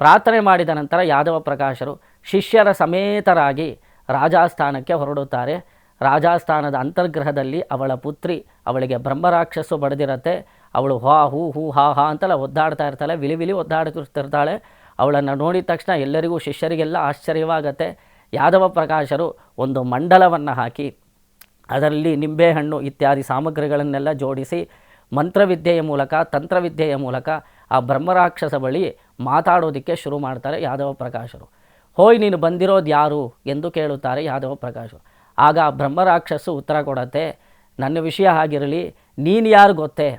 ಪ್ರಾರ್ಥನೆ ಮಾಡಿದ ನಂತರ ಯಾದವ ಪ್ರಕಾಶರು ಶಿಷ್ಯರ ಸಮೇತರಾಗಿ ರಾಜಾಸ್ಥಾನಕ್ಕೆ ಹೊರಡುತ್ತಾರೆ. ರಾಜಾಸ್ಥಾನದ ಅಂತರ್ಗೃಹದಲ್ಲಿ ಅವಳ ಪುತ್ರಿ, ಅವಳಿಗೆ ಬ್ರಹ್ಮರಾಕ್ಷಸು ಬಡಿದಿರತ್ತೆ. ಅವಳು ಹಾ ಹೂ ಹೂ ಹಾ ಹಾ ಅಂತೆಲ್ಲ ಒದ್ದಾಡ್ತಾ ಇರ್ತಾಳೆ, ವಿಲಿ ವಿಲಿ ಒದ್ದಾಡ್ತಿರ್ತಾಳೆ. ಅವಳನ್ನು ನೋಡಿದ ತಕ್ಷಣ ಎಲ್ಲರಿಗೂ, ಶಿಷ್ಯರಿಗೆಲ್ಲ ಆಶ್ಚರ್ಯವಾಗತ್ತೆ. ಯಾದವ ಪ್ರಕಾಶರು ಒಂದು ಮಂಡಲವನ್ನು ಹಾಕಿ ಅದರಲ್ಲಿ ನಿಂಬೆಹಣ್ಣು ಇತ್ಯಾದಿ ಸಾಮಗ್ರಿಗಳನ್ನೆಲ್ಲ ಜೋಡಿಸಿ ಮಂತ್ರವಿದ್ಯೆಯ ಮೂಲಕ, ತಂತ್ರವಿದ್ಯೆಯ ಮೂಲಕ ಆ ಬ್ರಹ್ಮರಾಕ್ಷಸ ಬಳಿ ಮಾತಾಡೋದಕ್ಕೆ ಶುರು ಮಾಡ್ತಾರೆ ಯಾದವ ಪ್ರಕಾಶರು. ಹೋಯ್, ನೀನು ಬಂದಿರೋದು ಯಾರು ಎಂದು ಕೇಳುತ್ತಾರೆ ಯಾದವ ಪ್ರಕಾಶರು. ಆಗ ಆ ಬ್ರಹ್ಮರಾಕ್ಷಸು ಉತ್ತರ ಕೊಡತ್ತೆ, ನನ್ನ ವಿಷಯ ಆಗಿರಲಿ, ನೀನು ಯಾರು ಗೊತ್ತೇ,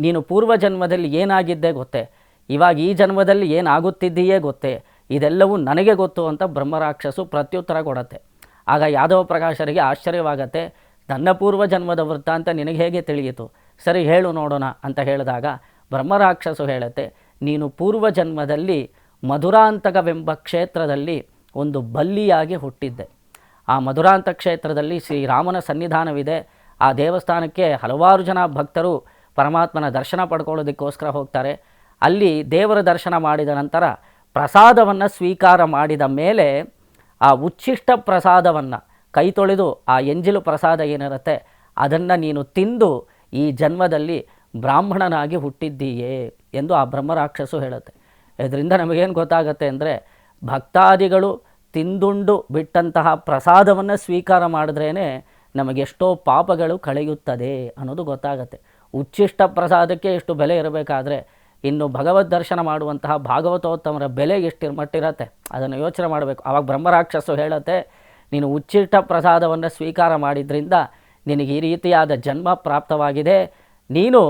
ನೀನು ಪೂರ್ವ ಜನ್ಮದಲ್ಲಿ ಏನಾಗಿದ್ದೆ ಗೊತ್ತೇ, ಇವಾಗ ಈ ಜನ್ಮದಲ್ಲಿ ಏನಾಗುತ್ತಿದ್ದೀಯೇ ಗೊತ್ತೇ, ಇದೆಲ್ಲವೂ ನನಗೆ ಗೊತ್ತು ಅಂತ ಬ್ರಹ್ಮರಾಕ್ಷಸು ಪ್ರತ್ಯುತ್ತರ ಕೊಡತ್ತೆ. ಆಗ ಯಾದವ ಪ್ರಕಾಶರಿಗೆ ಆಶ್ಚರ್ಯವಾಗತ್ತೆ. ನನ್ನ ಪೂರ್ವ ಜನ್ಮದ ವೃತ್ತಾಂತ ನಿನಗೆ ಹೇಗೆ ತಿಳಿಯಿತು, ಸರಿ ಹೇಳು ನೋಡೋಣ ಅಂತ ಹೇಳಿದಾಗ ಬ್ರಹ್ಮರಾಕ್ಷಸು ಹೇಳುತ್ತೆ, ನೀನು ಪೂರ್ವ ಜನ್ಮದಲ್ಲಿ ಮಧುರಾಂತಕವೆಂಬ ಕ್ಷೇತ್ರದಲ್ಲಿ ಒಂದು ಬಲ್ಲಿಯಾಗಿ ಹುಟ್ಟಿದ್ದೆ. ಆ ಮಧುರಾಂತ ಕ್ಷೇತ್ರದಲ್ಲಿ ಶ್ರೀರಾಮನ ಸನ್ನಿಧಾನವಿದೆ. ಆ ದೇವಸ್ಥಾನಕ್ಕೆ ಹಲವಾರು ಜನ ಭಕ್ತರು ಪರಮಾತ್ಮನ ದರ್ಶನ ಪಡ್ಕೊಳ್ಳೋದಕ್ಕೋಸ್ಕರ ಹೋಗ್ತಾರೆ. ಅಲ್ಲಿ ದೇವರ ದರ್ಶನ ಮಾಡಿದ ನಂತರ ಪ್ರಸಾದವನ್ನು ಸ್ವೀಕಾರ ಮಾಡಿದ ಮೇಲೆ ಆ ಉಚ್ಛಿಷ್ಟ ಪ್ರಸಾದವನ್ನು ಕೈ ತೊಳೆದು ಆ ಎಂಜಿಲು ಪ್ರಸಾದ ಏನಿರುತ್ತೆ ಅದನ್ನು ನೀನು ತಿಂದು ಈ ಜನ್ಮದಲ್ಲಿ ಬ್ರಾಹ್ಮಣನಾಗಿ ಹುಟ್ಟಿದ್ದೀಯೇ ಎಂದು ಆ ಬ್ರಹ್ಮರಾಕ್ಷಸು ಹೇಳುತ್ತೆ. ಇದರಿಂದ ನಮಗೇನು ಗೊತ್ತಾಗತ್ತೆ ಅಂದರೆ, ಭಕ್ತಾದಿಗಳು ತಿಂದುಂಡು ಬಿಟ್ಟಂತಹ ಪ್ರಸಾದವನ್ನು ಸ್ವೀಕಾರ ಮಾಡಿದ್ರೇ ನಮಗೆಷ್ಟೋ ಪಾಪಗಳು ಕಳೆಯುತ್ತದೆ ಅನ್ನೋದು ಗೊತ್ತಾಗತ್ತೆ. ಉಚ್ಛಿಷ್ಟ ಪ್ರಸಾದಕ್ಕೆ ಎಷ್ಟು ಬೆಲೆ ಇರಬೇಕಾದ್ರೆ ಇನ್ನು ಭಗವದ್ ದರ್ಶನ ಮಾಡುವಂತಹ ಭಾಗವತೋತ್ತಮರ ಬೆಲೆ ಎಷ್ಟು ಮಟ್ಟಿರತ್ತೆ ಅದನ್ನು ಯೋಚನೆ ಮಾಡಬೇಕು. ಆವಾಗ ಬ್ರಹ್ಮರಾಕ್ಷಸು ಹೇಳುತ್ತೆ, ನೀನು ಉಚ್ಛಿಷ್ಟ ಪ್ರಸಾದವನ್ನು ಸ್ವೀಕಾರ ಮಾಡಿದ್ರಿಂದ ನಿನಗೆ ಈ ರೀತಿಯಾದ ಜನ್ಮ ಪ್ರಾಪ್ತವಾಗಿದೆ. ನೀನು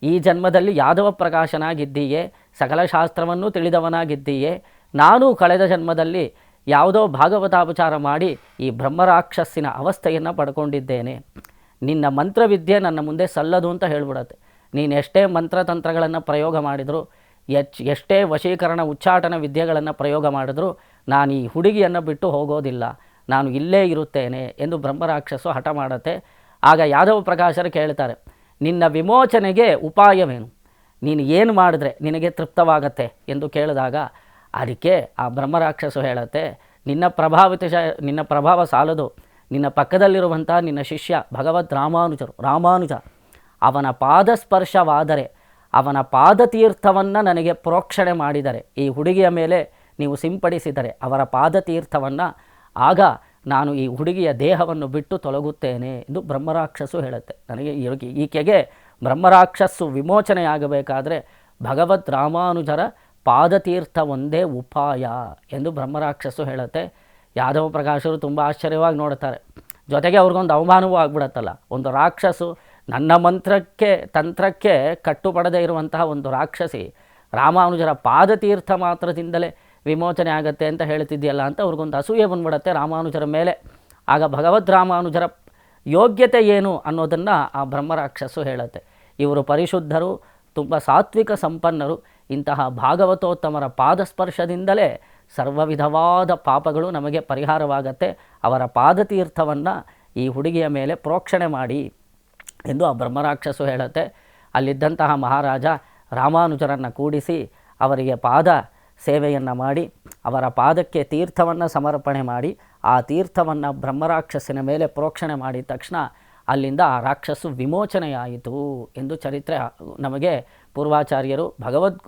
ಈ ಜನ್ಮದಲ್ಲಿ ಯಾದವ ಪ್ರಕಾಶನಾಗಿದ್ದೀಯೇ, ಸಕಲ ಶಾಸ್ತ್ರವನ್ನು ತಿಳಿದವನಾಗಿದ್ದೀಯೇ. ನಾನು ಕಳೆದ ಜನ್ಮದಲ್ಲಿ ಯಾವುದೋ ಭಾಗವತಾಪಚಾರ ಮಾಡಿ ಈ ಬ್ರಹ್ಮರಾಕ್ಷಸ್ಸಿನ ಅವಸ್ಥೆಯನ್ನು ಪಡ್ಕೊಂಡಿದ್ದೇನೆ. ನಿನ್ನ ಮಂತ್ರವಿದ್ಯೆ ನನ್ನ ಮುಂದೆ ಸಲ್ಲದು ಅಂತ ಹೇಳ್ಬಿಡತ್ತೆ. ನೀನು ಎಷ್ಟೇ ಮಂತ್ರತಂತ್ರಗಳನ್ನು ಪ್ರಯೋಗ ಮಾಡಿದ್ರು, ಎಷ್ಟೇ ವಶೀಕರಣ ಉಚ್ಚಾಟನ ವಿದ್ಯೆಗಳನ್ನು ಪ್ರಯೋಗ ಮಾಡಿದ್ರು, ನಾನು ಈ ಹುಡುಗಿಯನ್ನು ಬಿಟ್ಟು ಹೋಗೋದಿಲ್ಲ, ನಾನು ಇಲ್ಲೇ ಇರುತ್ತೇನೆ ಎಂದು ಬ್ರಹ್ಮರಾಕ್ಷಸು ಹಠ ಮಾಡುತ್ತೆ. ಆಗ ಯಾದವ ಪ್ರಕಾಶರು ಕೇಳ್ತಾರೆ, ನಿನ್ನ ವಿಮೋಚನೆಗೆ ಉಪಾಯವೇನು, ನೀನು ಏನು ಮಾಡಿದ್ರೆ ನಿನಗೆ ತೃಪ್ತವಾಗತ್ತೆ ಎಂದು ಕೇಳಿದಾಗ ಅದಕ್ಕೆ ಆ ಬ್ರಹ್ಮರಾಕ್ಷಸು ಹೇಳುತ್ತೆ, ನಿನ್ನ ಪ್ರಭಾವ ಸಾಲದು. ನಿನ್ನ ಪಕ್ಕದಲ್ಲಿರುವಂಥ ನಿನ್ನ ಶಿಷ್ಯ ಭಗವದ್ ರಾಮಾನುಜ ಅವನ ಪಾದಸ್ಪರ್ಶವಾದರೆ, ಅವನ ಪಾದತೀರ್ಥವನ್ನು ನನಗೆ ಪ್ರೋಕ್ಷಣೆ ಮಾಡಿದರೆ, ಈ ಹುಡುಗಿಯ ಮೇಲೆ ನೀವು ಸಿಂಪಡಿಸಿದರೆ ಅವರ ಪಾದತೀರ್ಥವನ್ನು, ಆಗ ನಾನು ಈ ಹುಡುಗಿಯ ದೇಹವನ್ನು ಬಿಟ್ಟು ತೊಲಗುತ್ತೇನೆ ಎಂದು ಬ್ರಹ್ಮರಾಕ್ಷಸು ಹೇಳುತ್ತೆ. ನನಗೆ ಈಕೆಗೆ ಬ್ರಹ್ಮರಾಕ್ಷಸ್ಸು ವಿಮೋಚನೆಯಾಗಬೇಕಾದರೆ ಭಗವದ್ ರಾಮಾನುಜರ ಪಾದತೀರ್ಥ ಒಂದೇ ಉಪಾಯ ಎಂದು ಬ್ರಹ್ಮರಾಕ್ಷಸು ಹೇಳುತ್ತೆ. ಯಾದವ ಪ್ರಕಾಶರು ತುಂಬ ಆಶ್ಚರ್ಯವಾಗಿ ನೋಡ್ತಾರೆ. ಜೊತೆಗೆ ಅವ್ರಿಗೊಂದು ಅವಮಾನವೂ ಆಗ್ಬಿಡತ್ತಲ್ಲ. ಒಂದು ರಾಕ್ಷಸು, ನನ್ನ ತಂತ್ರಕ್ಕೆ ಕಟ್ಟುಪಡದೇ ಇರುವಂತಹ ಒಂದು ರಾಕ್ಷಸಿ ರಾಮಾನುಜರ ಪಾದತೀರ್ಥ ಮಾತ್ರದಿಂದಲೇ ವಿಮೋಚನೆ ಆಗತ್ತೆ ಅಂತ ಹೇಳ್ತಿದೆಯಲ್ಲ ಅಂತ ಅವ್ರಿಗೊಂದು ಅಸೂಯೆ ಬಂದ್ಬಿಡತ್ತೆ ರಾಮಾನುಜರ ಮೇಲೆ. ಆಗ ಭಗವದ್ ರಾಮಾನುಜರ ಯೋಗ್ಯತೆ ಏನು ಅನ್ನೋದನ್ನು ಆ ಬ್ರಹ್ಮರಾಕ್ಷಸು ಹೇಳುತ್ತೆ. ಇವರು ಪರಿಶುದ್ಧರು, ತುಂಬ ಸಾತ್ವಿಕ ಸಂಪನ್ನರು. ಇಂತಹ ಭಾಗವತೋತ್ತಮರ ಪಾದಸ್ಪರ್ಶದಿಂದಲೇ ಸರ್ವ ವಿಧವಾದ ಪಾಪಗಳು ನಮಗೆ ಪರಿಹಾರವಾಗತ್ತೆ. ಅವರ ಪಾದತೀರ್ಥವನ್ನು ಈ ಹುಡುಗಿಯ ಮೇಲೆ ಪ್ರೋಕ್ಷಣೆ ಮಾಡಿ ಎಂದು ಆ ಬ್ರಹ್ಮರಾಕ್ಷಸು ಹೇಳುತ್ತೆ. ಅಲ್ಲಿದ್ದಂತಹ ಮಹಾರಾಜ ರಾಮಾನುಜರನ್ನು ಕೂಡಿಸಿ ಅವರಿಗೆ ಪಾದ ಸೇವೆಯನ್ನು ಮಾಡಿ ಅವರ ಪಾದಕ್ಕೆ ತೀರ್ಥವನ್ನು ಸಮರ್ಪಣೆ ಮಾಡಿ ಆ ತೀರ್ಥವನ್ನು ಬ್ರಹ್ಮರಾಕ್ಷಸಿನ ಮೇಲೆ ಪ್ರೋಕ್ಷಣೆ ಮಾಡಿದ ತಕ್ಷಣ ಅಲ್ಲಿಂದ ಆ ರಾಕ್ಷಸು ವಿಮೋಚನೆಯಾಯಿತು ಎಂದು ಚರಿತ್ರೆ ನಮಗೆ ಪೂರ್ವಾಚಾರ್ಯರು ಭಗವದ್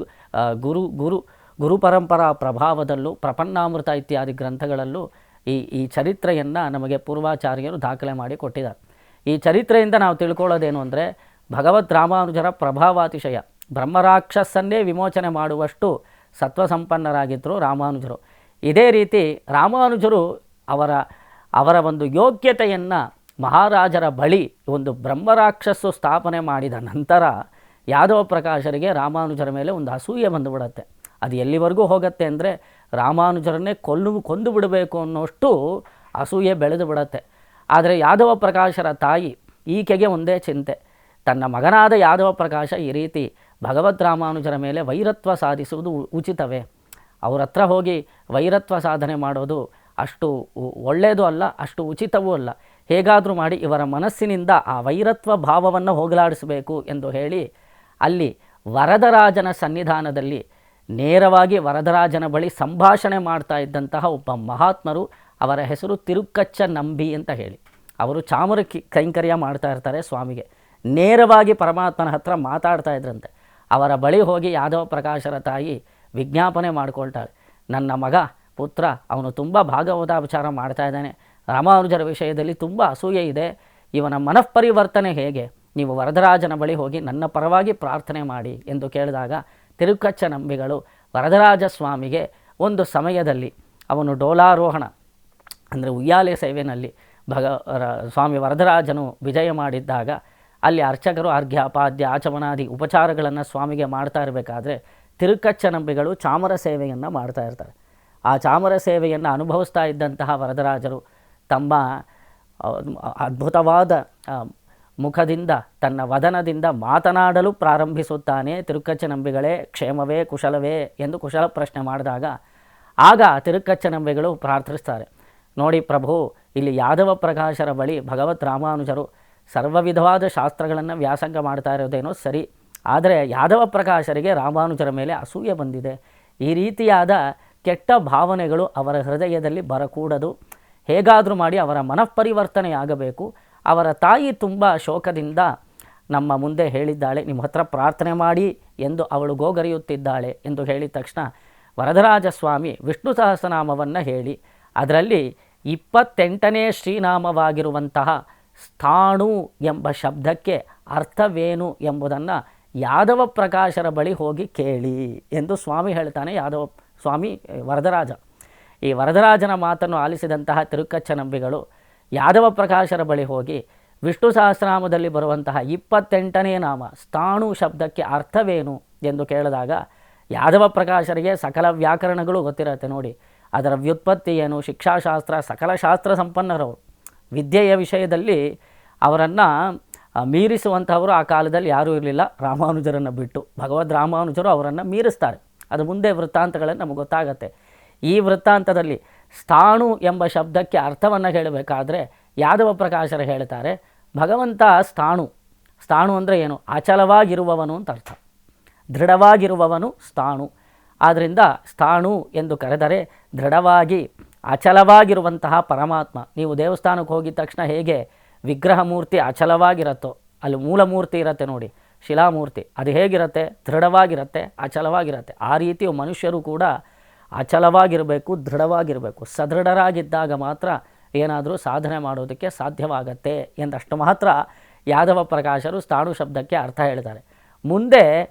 ಗುರು ಪರಂಪರಾ ಪ್ರಭಾವದಲ್ಲೂ ಪ್ರಪನ್ನಾಮೃತ ಇತ್ಯಾದಿ ಗ್ರಂಥಗಳಲ್ಲೂ ಈ ಚರಿತ್ರೆಯನ್ನು ನಮಗೆ ಪೂರ್ವಾಚಾರ್ಯರು ದಾಖಲೆ ಮಾಡಿ ಕೊಟ್ಟಿದ್ದಾರೆ. ಈ ಚರಿತ್ರೆಯಿಂದ ನಾವು ತಿಳ್ಕೊಳ್ಳೋದೇನು ಅಂದರೆ, ಭಗವದ್ ರಾಮಾನುಜರ ಪ್ರಭಾವಾತಿಶಯ, ಬ್ರಹ್ಮರಾಕ್ಷಸನ್ನೇ ವಿಮೋಚನೆ ಮಾಡುವಷ್ಟು ಸತ್ವಸಂಪನ್ನರಾಗಿದ್ದರು ರಾಮಾನುಜರು. ಇದೇ ರೀತಿ ರಾಮಾನುಜರು ಅವರ ಒಂದು ಯೋಗ್ಯತೆಯನ್ನು ಮಹಾರಾಜರ ಬಳಿ ಒಂದು ಬ್ರಹ್ಮರಾಕ್ಷಸು ಸ್ಥಾಪನೆ ಮಾಡಿದ ನಂತರ ಯಾದವ ಪ್ರಕಾಶರಿಗೆ ರಾಮಾನುಜರ ಮೇಲೆ ಒಂದು ಅಸೂಯೆ ಬಂದುಬಿಡತ್ತೆ. ಅದು ಎಲ್ಲಿವರೆಗೂ ಹೋಗುತ್ತೆ ಅಂದರೆ, ರಾಮಾನುಜರನ್ನೇ ಕೊಂದು ಬಿಡಬೇಕು ಅನ್ನೋಷ್ಟು ಅಸೂಯೆ ಬೆಳೆದು ಬಿಡತ್ತೆ. ಆದರೆ ಯಾದವ ಪ್ರಕಾಶರ ತಾಯಿ ಈಕೆಗೆ ಒಂದೇ ಚಿಂತೆ, ತನ್ನ ಮಗನಾದ ಯಾದವ ಪ್ರಕಾಶ ಈ ರೀತಿ ಭಗವದ್ ರಾಮಾನುಜರ ಮೇಲೆ ವೈರತ್ವ ಸಾಧಿಸುವುದು ಉಚಿತವೇ? ಅವ್ರ ಹತ್ರ ಹೋಗಿ ವೈರತ್ವ ಸಾಧನೆ ಮಾಡೋದು ಅಷ್ಟು ಒಳ್ಳೆಯದು ಅಲ್ಲ, ಅಷ್ಟು ಉಚಿತವೂ ಅಲ್ಲ. ಹೇಗಾದರೂ ಮಾಡಿ ಇವರ ಮನಸ್ಸಿನಿಂದ ಆ ವೈರತ್ವ ಭಾವವನ್ನು ಹೋಗಲಾಡಿಸಬೇಕು ಎಂದು ಹೇಳಿ ಅಲ್ಲಿ ವರದರಾಜನ ಸನ್ನಿಧಾನದಲ್ಲಿ ನೇರವಾಗಿ ವರದರಾಜನ ಬಳಿ ಸಂಭಾಷಣೆ ಮಾಡ್ತಾ ಇದ್ದಂತಹ ಒಬ್ಬ ಮಹಾತ್ಮರು. ಅವರ ಹೆಸರು ತಿರುಕ್ಕಚ್ಚ ನಂಬಿ ಅಂತ ಹೇಳಿ. ಅವರು ಚಾಮರ ಕೈಂಕರ್ಯ ಮಾಡ್ತಾ ಇರ್ತಾರೆ ಸ್ವಾಮಿಗೆ. ನೇರವಾಗಿ ಪರಮಾತ್ಮನ ಹತ್ರ ಮಾತಾಡ್ತಾ ಇದ್ರಂತೆ. ಅವರ ಬಳಿ ಹೋಗಿ ಯಾದವ ಪ್ರಕಾಶರ ತಾಯಿ ವಿಜ್ಞಾಪನೆ ಮಾಡ್ಕೊಳ್ತಾಳೆ, ನನ್ನ ಮಗ ಪುತ್ರ ಅವನು ತುಂಬ ಭಾಗವತಾಪಚಾರ ಮಾಡ್ತಾ ಇದ್ದಾನೆ, ರಾಮಾನುಜರ ವಿಷಯದಲ್ಲಿ ತುಂಬ ಅಸೂಯೆ ಇದೆ, ಇವನ ಮನಃಪರಿವರ್ತನೆ ಹೇಗೆ, ನೀವು ವರದರಾಜನ ಬಳಿ ಹೋಗಿ ನನ್ನ ಪರವಾಗಿ ಪ್ರಾರ್ಥನೆ ಮಾಡಿ ಎಂದು ಕೇಳಿದಾಗ ತಿರುಕ್ಕಚ್ಚ ನಂಬಿಗಳು ವರದರಾಜ ಸ್ವಾಮಿಗೆ ಒಂದು ಸಮಯದಲ್ಲಿ ಅವನು ಡೋಲಾರೋಹಣ ಅಂದರೆ ಉಯ್ಯಾಲೆ ಸೇವೆಯಲ್ಲಿ ಸ್ವಾಮಿ ವರದರಾಜನು ವಿಜಯ ಮಾಡಿದ್ದಾಗ ಅಲ್ಲಿ ಅರ್ಚಕರು ಅರ್ಘ್ಯ ಪಾದ್ಯ ಆಚಮನಾದಿ ಉಪಚಾರಗಳನ್ನು ಸ್ವಾಮಿಗೆ ಮಾಡ್ತಾ ಇರಬೇಕಾದ್ರೆ ತಿರುಕ್ಕಚ್ಚ ನಂಬಿಗಳು ಚಾಮರ ಸೇವೆಯನ್ನು ಮಾಡ್ತಾ ಇರ್ತಾರೆ. ಆ ಚಾಮರ ಸೇವೆಯನ್ನು ಅನುಭವಿಸ್ತಾ ಇದ್ದಂತಹ ವರದರಾಜರು ತಮ್ಮ ಅದ್ಭುತವಾದ ಮುಖದಿಂದ ತನ್ನ ವದನದಿಂದ ಮಾತನಾಡಲು ಪ್ರಾರಂಭಿಸುತ್ತಾನೆ. ತಿರುಕ್ಕಚ್ಚ ನಂಬಿಗಳೇ ಕ್ಷೇಮವೇ ಕುಶಲವೇ ಎಂದು ಕುಶಲ ಪ್ರಶ್ನೆ ಮಾಡಿದಾಗ ಆಗ ತಿರುಕ್ಕಚ್ಚ ನಂಬಿಗಳು ಪ್ರಾರ್ಥಿಸ್ತಾರೆ, ನೋಡಿ ಪ್ರಭು, ಇಲ್ಲಿ ಯಾದವ ಪ್ರಕಾಶರ ಬಳಿ ಭಗವತ್ ರಾಮಾನುಜರು ಸರ್ವ ವಿಧವಾದ ಶಾಸ್ತ್ರಗಳನ್ನು ವ್ಯಾಸಂಗ ಮಾಡ್ತಾ ಇರೋದೇನೋ ಸರಿ, ಆದರೆ ಯಾದವ ಪ್ರಕಾಶರಿಗೆ ರಾಮಾನುಜರ ಮೇಲೆ ಅಸೂಯೆ ಬಂದಿದೆ. ಈ ರೀತಿಯಾದ ಕೆಟ್ಟ ಭಾವನೆಗಳು ಅವರ ಹೃದಯದಲ್ಲಿ ಬರಕೂಡದು. ಹೇಗಾದರೂ ಮಾಡಿ ಅವರ ಮನಃಪರಿವರ್ತನೆಯಾಗಬೇಕು. ಅವರ ತಾಯಿ ತುಂಬ ಶೋಕದಿಂದ ನಮ್ಮ ಮುಂದೆ ಹೇಳಿದ್ದಾಳೆ, ನಿಮ್ಮ ಹತ್ರ ಪ್ರಾರ್ಥನೆ ಮಾಡಿ ಎಂದು ಅವಳು ಗೋಗರಿಯುತ್ತಿದ್ದಾಳೆ ಎಂದು ಹೇಳಿದ ತಕ್ಷಣ ವರದರಾಜ ಸ್ವಾಮಿ ವಿಷ್ಣು ಸಹಸ್ರನಾಮವನ್ನು ಹೇಳಿ ಅದರಲ್ಲಿ 28ನೇ ಶ್ರೀನಾಮವಾಗಿರುವಂತಹ ಸ್ಥಾಣು ಎಂಬ ಶಬ್ದಕ್ಕೆ ಅರ್ಥವೇನು ಎಂಬುದನ್ನು ಯಾದವ ಪ್ರಕಾಶರ ಬಳಿ ಹೋಗಿ ಕೇಳಿ ಎಂದು ಸ್ವಾಮಿ ಹೇಳ್ತಾನೆ. ಯಾದವ ಸ್ವಾಮಿ ವರದರಾಜ. ಈ ವರದರಾಜನ ಮಾತನ್ನು ಆಲಿಸಿದಂತಹ ತಿರುಕ್ಕಚ್ಚ ನಂಬಿಗಳು ಯಾದವ ಪ್ರಕಾಶರ ಬಳಿ ಹೋಗಿ ವಿಷ್ಣು ಸಹಸ್ರನಾಮದಲ್ಲಿ ಬರುವಂತಹ 28ನೇ ನಾಮ ಸ್ಥಾಣು ಶಬ್ದಕ್ಕೆ ಅರ್ಥವೇನು ಎಂದು ಕೇಳಿದಾಗ ಯಾದವ ಪ್ರಕಾಶರಿಗೆ ಸಕಲ ವ್ಯಾಕರಣಗಳು ಗೊತ್ತಿರುತ್ತೆ. ನೋಡಿ, ಅದರ ವ್ಯುತ್ಪತ್ತಿ ಏನು, ಶಿಕ್ಷಾಶಾಸ್ತ್ರ, ಸಕಲ ಶಾಸ್ತ್ರ ಸಂಪನ್ನರವರು. ವಿದ್ಯೆಯ ವಿಷಯದಲ್ಲಿ ಅವರನ್ನು ಮೀರಿಸುವಂಥವರು ಆ ಕಾಲದಲ್ಲಿ ಯಾರೂ ಇರಲಿಲ್ಲ, ರಾಮಾನುಜರನ್ನು ಬಿಟ್ಟು. ಭಗವದ್ ರಾಮಾನುಜರು ಅವರನ್ನು ಮೀರಿಸ್ತಾರೆ. ಅದು ಮುಂದೆ ವೃತ್ತಾಂತಗಳಲ್ಲಿ ನಮಗೆ ಗೊತ್ತಾಗತ್ತೆ. ಈ ವೃತ್ತಾಂತದಲ್ಲಿ ಸ್ಥಾಣು ಎಂಬ ಶಬ್ದಕ್ಕೆ ಅರ್ಥವನ್ನು ಹೇಳಬೇಕಾದ್ರೆ ಯಾದವ ಪ್ರಕಾಶರು ಹೇಳ್ತಾರೆ, ಭಗವಂತ ಸ್ಥಾಣು. ಸ್ಥಾಣು ಅಂದರೆ ಏನು? ಅಚಲವಾಗಿರುವವನು ಅಂತ ಅರ್ಥ. ದೃಢವಾಗಿರುವವನು ಸ್ಥಾಣು. ಆದ್ದರಿಂದ ಸ್ಥಾಣು ಎಂದು ಕರೆದರೆ ದೃಢವಾಗಿ ಅಚಲವಾಗಿರುವಂತಹ ಪರಮಾತ್ಮ. ನೀವು ದೇವಸ್ಥಾನಕ್ಕೆ ಹೋಗಿದ ತಕ್ಷಣ ಹೇಗೆ ವಿಗ್ರಹ ಮೂರ್ತಿ ಅಚಲವಾಗಿರುತ್ತೋ, ಅಲ್ಲಿ ಮೂಲಮೂರ್ತಿ ಇರುತ್ತೆ ನೋಡಿ, ಶಿಲಾಮೂರ್ತಿ, ಅದು ಹೇಗಿರುತ್ತೆ? ದೃಢವಾಗಿರುತ್ತೆ, ಅಚಲವಾಗಿರುತ್ತೆ. ಆ ರೀತಿ ಮನುಷ್ಯರು ಕೂಡ ಅಚಲವಾಗಿರಬೇಕು, ದೃಢವಾಗಿರಬೇಕು. ಸದೃಢರಾಗಿದ್ದಾಗ ಮಾತ್ರ ಏನಾದರೂ ಸಾಧನೆ ಮಾಡೋದಕ್ಕೆ ಸಾಧ್ಯವಾಗತ್ತೆ ಎಂದಷ್ಟು ಮಾತ್ರ ಯಾದವ ಪ್ರಕಾಶರು ಸ್ಥಾಣು ಶಬ್ದಕ್ಕೆ ಅರ್ಥ ಹೇಳ್ತಾರೆ. ಮುಂದೆ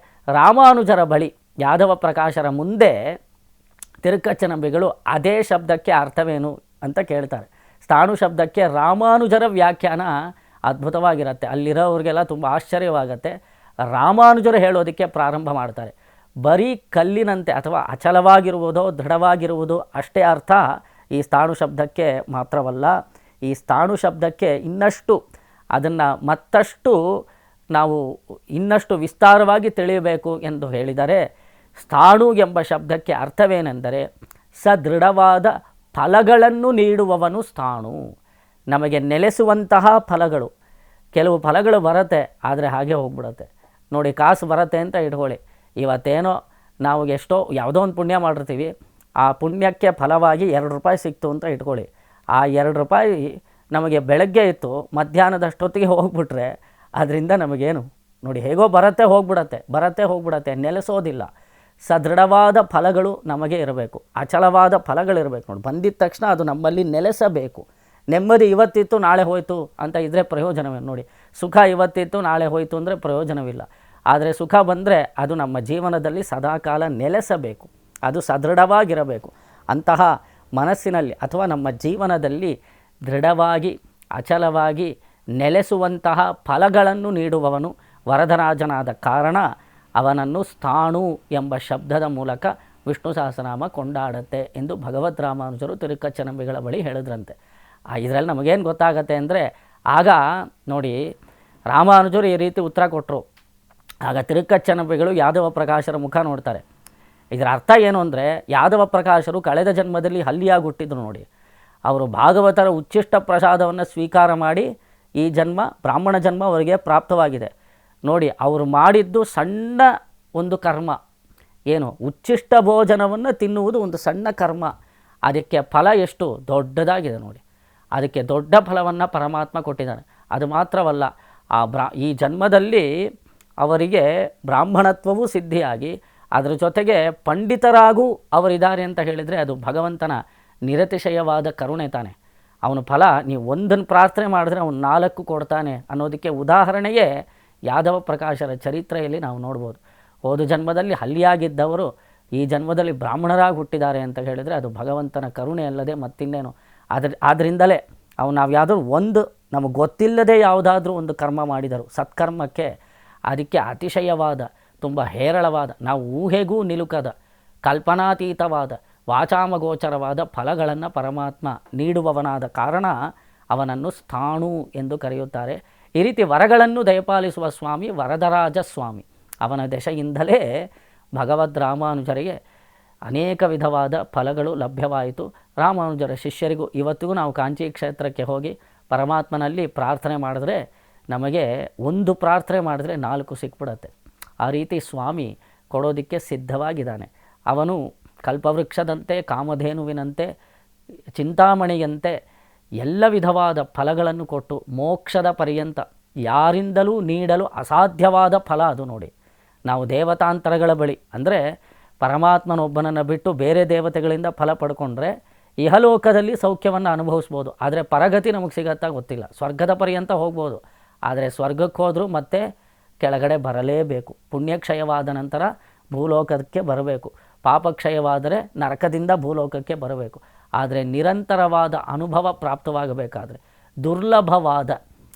ರಾಮಾನುಜರ ಬಳಿ ಯಾದವ ಪ್ರಕಾಶರ ಮುಂದೆ ತಿರುಕ್ಕಚ್ಚ ನಂಬಿಗಳು ಅದೇ ಶಬ್ದಕ್ಕೆ ಅರ್ಥವೇನು ಅಂತ ಕೇಳ್ತಾರೆ. ಸ್ಥಾಣು ಶಬ್ದಕ್ಕೆ ರಾಮಾನುಜರ ವ್ಯಾಖ್ಯಾನ ಅದ್ಭುತವಾಗಿರುತ್ತೆ. ಅಲ್ಲಿರೋರಿಗೆಲ್ಲ ತುಂಬ ಆಶ್ಚರ್ಯವಾಗುತ್ತೆ. ರಾಮಾನುಜರು ಹೇಳೋದಕ್ಕೆ ಪ್ರಾರಂಭ ಮಾಡ್ತಾರೆ. ಬರೀ ಕಲ್ಲಿನಂತೆ ಅಥವಾ ಅಚಲವಾಗಿರುವುದೋ ದೃಢವಾಗಿರುವುದು ಅಷ್ಟೇ ಅರ್ಥ ಈ ಸ್ಥಾಣು ಶಬ್ದಕ್ಕೆ ಮಾತ್ರವಲ್ಲ. ಈ ಸ್ಥಾಣು ಶಬ್ದಕ್ಕೆ ಇನ್ನಷ್ಟು ಅದನ್ನು ಮತ್ತಷ್ಟು ನಾವು ಇನ್ನಷ್ಟು ವಿಸ್ತಾರವಾಗಿ ತಿಳಿಯಬೇಕು ಎಂದು ಹೇಳಿದರೆ, ಸ್ಥಾಣು ಎಂಬ ಶಬ್ದಕ್ಕೆ ಅರ್ಥವೇನೆಂದರೆ ಸದೃಢವಾದ ಫಲಗಳನ್ನು ನೀಡುವವನು ಸ್ಥಾಣು. ನಮಗೆ ನೆಲೆಸುವಂತಹ ಫಲಗಳು. ಕೆಲವು ಫಲಗಳು ಬರುತ್ತೆ, ಆದರೆ ಹಾಗೆ ಹೋಗ್ಬಿಡುತ್ತೆ. ನೋಡಿ, ಕಾಸು ಬರುತ್ತೆ ಅಂತ ಇಟ್ಕೊಳ್ಳಿ. ಇವತ್ತೇನೋ ನಾವು ಯಾವುದೋ ಒಂದು ಪುಣ್ಯ ಮಾಡಿರ್ತೀವಿ, ಆ ಪುಣ್ಯಕ್ಕೆ ಫಲವಾಗಿ 2 ರೂಪಾಯಿ ಸಿಕ್ತು ಅಂತ ಇಟ್ಕೊಳ್ಳಿ. ಆ 2 ರೂಪಾಯಿ ನಮಗೆ ಬೆಳಗ್ಗೆ ಇತ್ತು, ಮಧ್ಯಾಹ್ನದಷ್ಟೊತ್ತಿಗೆ ಹೋಗ್ಬಿಟ್ರೆ ಅದರಿಂದ ನಮಗೇನು? ನೋಡಿ, ಹೇಗೋ ಬರುತ್ತೆ ಹೋಗ್ಬಿಡತ್ತೆ, ನೆಲೆಸೋದಿಲ್ಲ. ಸದೃಢವಾದ ಫಲಗಳು ನಮಗೆ ಇರಬೇಕು, ಅಚಲವಾದ ಫಲಗಳಿರಬೇಕು. ನೋಡಿ, ಬಂದಿದ್ದ ತಕ್ಷಣ ಅದು ನಮ್ಮಲ್ಲಿ ನೆಲೆಸಬೇಕು. ನೆಮ್ಮದಿ ಇವತ್ತಿತ್ತು ನಾಳೆ ಹೋಯಿತು ಅಂತ ಇದ್ದರೆ ಪ್ರಯೋಜನವೇನು? ನೋಡಿ, ಸುಖ ಇವತ್ತಿತ್ತು ನಾಳೆ ಹೋಯಿತು ಅಂದರೆ ಪ್ರಯೋಜನವಿಲ್ಲ. ಆದರೆ ಸುಖ ಬಂದರೆ ಅದು ನಮ್ಮ ಜೀವನದಲ್ಲಿ ಸದಾಕಾಲ ನೆಲೆಸಬೇಕು, ಅದು ಸದೃಢವಾಗಿರಬೇಕು. ಅಂತಹ ಮನಸ್ಸಿನಲ್ಲಿ ಅಥವಾ ನಮ್ಮ ಜೀವನದಲ್ಲಿ ದೃಢವಾಗಿ ಅಚಲವಾಗಿ ನೆಲೆಸುವಂತಹ ಫಲಗಳನ್ನು ನೀಡುವವನು ವರದರಾಜನಾದ ಕಾರಣ ಅವನನ್ನು ಸ್ಥಾಣು ಎಂಬ ಶಬ್ದದ ಮೂಲಕ ವಿಷ್ಣು ಸಹಸ್ರನಾಮ ಕೊಂಡಾಡುತ್ತೆ ಎಂದು ಭಗವದ್ ರಾಮಾನುಜರು ತಿರುಕ್ಕಚ್ಚ ನಂಬಿಗಳ ಬಳಿ ಹೇಳಿದ್ರಂತೆ. ಇದರಲ್ಲಿ ನಮಗೇನು ಗೊತ್ತಾಗತ್ತೆ ಅಂದರೆ, ಆಗ ನೋಡಿ ರಾಮಾನುಜರು ಈ ರೀತಿ ಉತ್ತರ ಕೊಟ್ಟರು. ಆಗ ತಿರುಕ್ಕಚ್ಚ ನಂಬಿಗಳು ಯಾದವ ಪ್ರಕಾಶರ ಮುಖ ನೋಡ್ತಾರೆ. ಇದರ ಅರ್ಥ ಏನು ಅಂದರೆ, ಯಾದವ ಪ್ರಕಾಶರು ಕಳೆದ ಜನ್ಮದಲ್ಲಿ ಹಲ್ಲಿಯಾಗಿ ಹುಟ್ಟಿದ್ರು ನೋಡಿ. ಅವರು ಭಾಗವತರ ಉಚ್ಚಿಷ್ಟ ಪ್ರಸಾದವನ್ನು ಸ್ವೀಕಾರ ಮಾಡಿ ಈ ಜನ್ಮ ಬ್ರಾಹ್ಮಣ ಜನ್ಮ ಅವರಿಗೆ ಪ್ರಾಪ್ತವಾಗಿದೆ. ನೋಡಿ, ಅವರು ಮಾಡಿದ್ದು ಸಣ್ಣ ಒಂದು ಕರ್ಮ. ಏನು ಉಚ್ಚಿಷ್ಟ ಭೋಜನವನ್ನು ತಿನ್ನುವುದು ಒಂದು ಸಣ್ಣ ಕರ್ಮ, ಅದಕ್ಕೆ ಫಲ ಎಷ್ಟು ದೊಡ್ಡದಾಗಿದೆ ನೋಡಿ. ಅದಕ್ಕೆ ದೊಡ್ಡ ಫಲವನ್ನು ಪರಮಾತ್ಮ ಕೊಟ್ಟಿದ್ದಾನೆ. ಅದು ಮಾತ್ರವಲ್ಲ, ಈ ಜನ್ಮದಲ್ಲಿ ಅವರಿಗೆ ಬ್ರಾಹ್ಮಣತ್ವವೂ ಸಿದ್ಧಿಯಾಗಿ ಅದರ ಜೊತೆಗೆ ಪಂಡಿತರಾಗೂ ಅವರಿದ್ದಾರೆ ಅಂತ ಹೇಳಿದರೆ ಅದು ಭಗವಂತನ ನಿರತಿಶಯವಾದ ಕರುಣೆ ತಾನೆ. ಅವನ ಫಲ ನೀವು ಒಂದನ್ನು ಪ್ರಾರ್ಥನೆ ಮಾಡಿದ್ರೆ ಅವನು 4 ಕೊಡ್ತಾನೆ ಅನ್ನೋದಕ್ಕೆ ಉದಾಹರಣೆಯೇ ಯಾದವ ಪ್ರಕಾಶರ ಚರಿತ್ರೆಯಲ್ಲಿ ನಾವು ನೋಡ್ಬೋದು. ಹೋದ ಜನ್ಮದಲ್ಲಿ ಹಲ್ಲಿಯಾಗಿದ್ದವರು ಈ ಜನ್ಮದಲ್ಲಿ ಬ್ರಾಹ್ಮಣರಾಗಿ ಹುಟ್ಟಿದ್ದಾರೆ ಅಂತ ಹೇಳಿದರೆ ಅದು ಭಗವಂತನ ಕರುಣೆ ಅಲ್ಲದೆ ಮತ್ತಿನ್ನೇನು. ಆದ್ದರಿಂದಲೇ ನಾವು ಯಾವುದಾದ್ರೂ ಒಂದು ನಮಗೆ ಗೊತ್ತಿಲ್ಲದೆ ಯಾವುದಾದ್ರೂ ಒಂದು ಕರ್ಮ ಮಾಡಿದರು ಸತ್ಕರ್ಮಕ್ಕೆ, ಅದಕ್ಕೆ ಅತಿಶಯವಾದ, ತುಂಬ ಹೇರಳವಾದ, ನಾವು ಊಹೆಗೂ ನಿಲುಕದ, ಕಲ್ಪನಾತೀತವಾದ, ವಾಚಾಮಗೋಚರವಾದ ಫಲಗಳನ್ನು ಪರಮಾತ್ಮ ನೀಡುವವನಾದ ಕಾರಣ ಅವನನ್ನು ಸ್ಥಾಣು ಎಂದು ಕರೆಯುತ್ತಾರೆ. ಈ ರೀತಿ ವರಗಳನ್ನು ದಯಪಾಲಿಸುವ ಸ್ವಾಮಿ ವರದರಾಜ ಸ್ವಾಮಿ. ಅವನ ದೆಸೆಯಿಂದಲೇ ಭಗವದ್ ರಾಮಾನುಜರಿಗೆ ಅನೇಕ ವಿಧವಾದ ಫಲಗಳು ಲಭ್ಯವಾಯಿತು. ರಾಮಾನುಜರ ಶಿಷ್ಯರಿಗೂ ಇವತ್ತಿಗೂ ನಾವು ಕಾಂಚಿ ಕ್ಷೇತ್ರಕ್ಕೆ ಹೋಗಿ ಪರಮಾತ್ಮನಲ್ಲಿ ಪ್ರಾರ್ಥನೆ ಮಾಡಿದ್ರೆ ನಮಗೆ ಒಂದು ಪ್ರಾರ್ಥನೆ ಮಾಡಿದ್ರೆ 4 ಸಿಕ್ಬಿಡತ್ತೆ. ಆ ರೀತಿ ಸ್ವಾಮಿ ಕೊಡೋದಕ್ಕೆ ಸಿದ್ಧವಾಗಿದ್ದಾನೆ. ಅವನು ಕಲ್ಪವೃಕ್ಷದಂತೆ, ಕಾಮಧೇನುವಿನಂತೆ, ಚಿಂತಾಮಣಿಯಂತೆ ಎಲ್ಲ ವಿಧವಾದ ಫಲಗಳನ್ನು ಕೊಟ್ಟು ಮೋಕ್ಷದ ಪರ್ಯಂತ ಯಾರಿಂದಲೂ ನೀಡಲು ಅಸಾಧ್ಯವಾದ ಫಲ ಅದು ನೋಡಿ. ನಾವು ದೇವತಾಂತರಗಳ ಬಳಿ ಅಂದರೆ ಪರಮಾತ್ಮನೊಬ್ಬನನ್ನು ಬಿಟ್ಟು ಬೇರೆ ದೇವತೆಗಳಿಂದ ಫಲ ಪಡ್ಕೊಂಡ್ರೆ ಇಹಲೋಕದಲ್ಲಿ ಸೌಖ್ಯವನ್ನು ಅನುಭವಿಸ್ಬೋದು, ಆದರೆ ಪರಗತಿ ನಮಗೆ ಸಿಗತ್ತಾ ಗೊತ್ತಿಲ್ಲ. ಸ್ವರ್ಗದ ಪರ್ಯಂತ ಹೋಗ್ಬೋದು, ಆದರೆ ಸ್ವರ್ಗಕ್ಕೆ ಹೋದರೂ ಮತ್ತೆ ಕೆಳಗಡೆ ಬರಲೇಬೇಕು. ಪುಣ್ಯಕ್ಷಯವಾದ ನಂತರ ಭೂಲೋಕಕ್ಕೆ ಬರಬೇಕು, ಪಾಪಕ್ಷಯವಾದರೆ ನರಕದಿಂದ ಭೂಲೋಕಕ್ಕೆ ಬರಬೇಕು. ಆದರೆ ನಿರಂತರವಾದ ಅನುಭವ ಪ್ರಾಪ್ತವಾಗಬೇಕಾದ್ರೆ ದುರ್ಲಭವಾದ,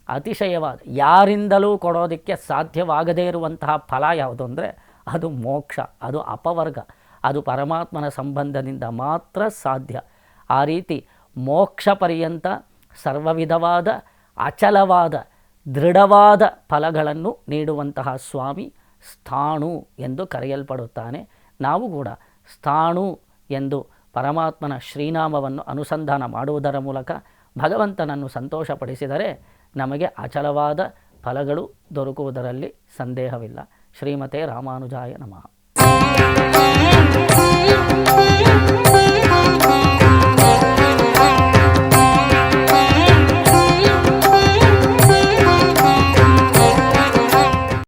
ಅತಿಶಯವಾದ, ಯಾರಿಂದಲೂ ಕೊಡೋದಕ್ಕೆ ಸಾಧ್ಯವಾಗದೇ ಇರುವಂತಹ ಫಲ ಯಾವುದು ಅಂದರೆ ಅದು ಮೋಕ್ಷ, ಅದು ಅಪವರ್ಗ, ಅದು ಪರಮಾತ್ಮನ ಸಂಬಂಧದಿಂದ ಮಾತ್ರ ಸಾಧ್ಯ. ಆ ರೀತಿ ಮೋಕ್ಷ ಪರ್ಯಂತ ಸರ್ವವಿಧವಾದ ಅಚಲವಾದ ದೃಢವಾದ ಫಲಗಳನ್ನು ನೀಡುವಂತಹ ಸ್ವಾಮಿ ಸ್ಥಾಣು ಎಂದು ಕರೆಯಲ್ಪಡುತ್ತಾನೆ. ನಾವು ಕೂಡ ಸ್ಥಾಣು ಎಂದು ಪರಮಾತ್ಮನ ಶ್ರೀನಾಮವನ್ನು ಅನುಸಂಧಾನ ಮಾಡುವುದರ ಮೂಲಕ ಭಗವಂತನನ್ನು ಸಂತೋಷಪಡಿಸಿದರೆ ನಮಗೆ ಅಚಲವಾದ ಫಲಗಳು ದೊರಕುವುದರಲ್ಲಿ ಸಂದೇಹವಿಲ್ಲ. ಶ್ರೀಮತೆ ರಾಮಾನುಜಾಯ ನಮಃ.